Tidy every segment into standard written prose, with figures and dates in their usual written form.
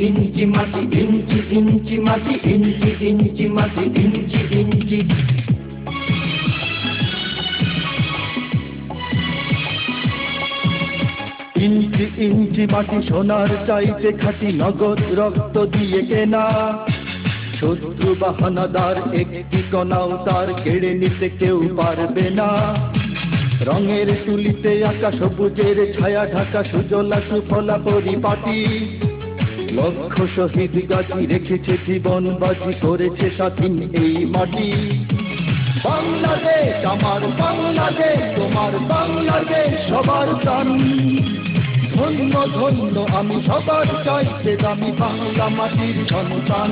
ইঞ্চি মাটি ইঞ্চি ইঞ্চি মাটি ইঞ্চি ইঞ্চি মাটি ইঞ্চি ইঞ্চি। ইঞ্চি ইঞ্চি মাটি সোনার চাইতে খাঁটি, নগদ রক্ত দিয়ে কেনা। শত্রু বাহানাদার একটি কণাও তার কেড়ে নিতে কেউ পারবে না। রঙের তুলিতে আঁকা সবুজের ছায়া ঢাকা সুজলা সুফলা পরিপাটি। লক্ষ শহীদ গাছি রেখেছে জীবন বাজি, করেছে স্বাধীন এই মাটি। বাংলাদেশ আমার বাংলাদেশ, তোমার বাংলাদেশ সবার প্রাণ। ধন্য ধন্য আমি সবার চাইতে দামি বাংলা মাটির সন্তান।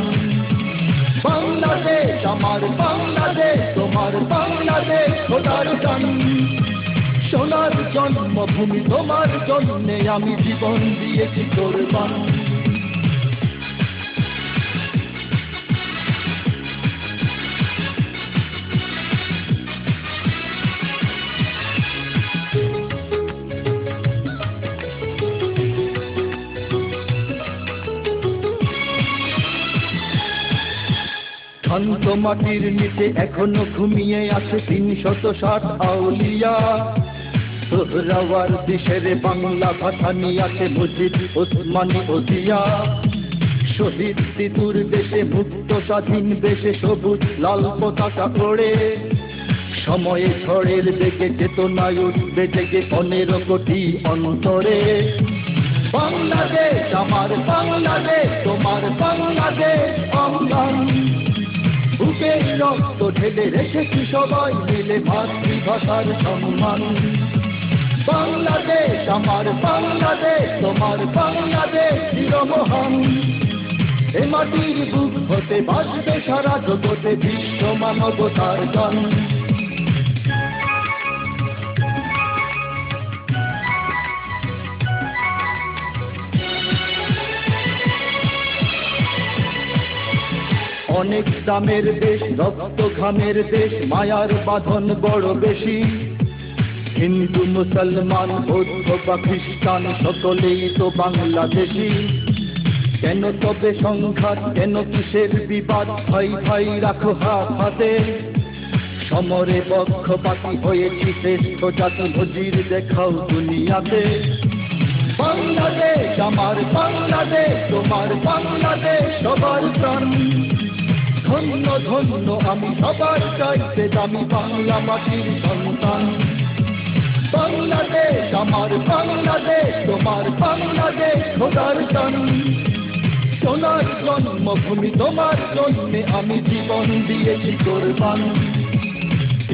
বাংলাদেশ আমার বাংলাদেশ, তোমার বাংলাদেশ খোদার গান। সোনার জন্মভূমি তোমার জন্যে আমি জীবন দিয়েছি কোরবান। শান্ত মাটির নিচে এখনো ঘুমিয়ে আছে ৩৬০ আউলিয়া। সোহরাওয়ার দেশের বাংলা ভাষা নিয়ে আছে মুজিব ওসমানী ওজিয়া। শহীদ তিতুর দেশে মুক্ত স্বাধীন দেশে সবুজ লাল পতাকা ওড়ে। সময়ে ঝড়ের বেগে চেতনায় উঠবে জেগে ১৫ কোটি অন্তরে। বাংলাদেশ আমার বাংলাদেশ, তোমার বাংলাদেশ অঙ্গন। বুকে রক্ত ঢেলে রেখেছি সবাই মিলে মাতৃভাষার সম্মান। বাংলাদেশ আমার বাংলাদেশ, তোমার বাংলাদেশ চিরমহান। এ মাটির বুক হতে বাজবে সারা জগতে বিশ্ব মানবতার গান। অনেক দামের দেশ, রক্ত ঘামের দেশ, মায়ার বাঁধন বড় বেশি। হিন্দু মুসলমান বৌদ্ধ বা খ্রিস্টান সকলেই তো বাংলাদেশি। কেন তবে সংঘাত, কেন কিসের বিবাদ? ভাই ভাই রাখো হাত হাতে। সমরে পক্ষপাতী হয়েছি শ্রেষ্ঠ জাতি, নজির দেখাও দুনিয়াতে। বাংলাদেশ আমার বাংলাদেশ, তোমার বাংলাদেশ সবার প্রাণ। ধন্য ধন্য আমি সবার চাইতে দামি বাংলা মাটির সন্তান। বাংলাদেশ আমার বাংলাদেশ, তোমার বাংলাদেশ খোদার গান। সোনার জন্মভূমি তোমার জন্যে আমি জীবন দিয়েছি কোরবান।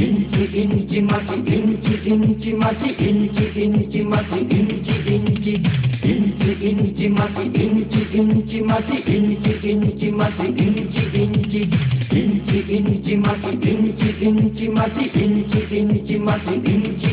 ইঞ্চি ইঞ্চি মাটি ইঞ্চি ইঞ্চি মাটি ইঞ্চি ইঞ্চি মাটি ইঞ্চি ইঞ্চি। ইঞ্চি ইঞ্চি মাটি ইঞ্চি ইঞ্চি মাটি ইঞ্চি ইঞ্চি মাটি ইঞ্চি ইঞ্চি। ইঞ্চি ইঞ্চি মাটি ইঞ্চি ইঞ্চি মাটি ইঞ্চি ইঞ্চি মাটি ইঞ্চি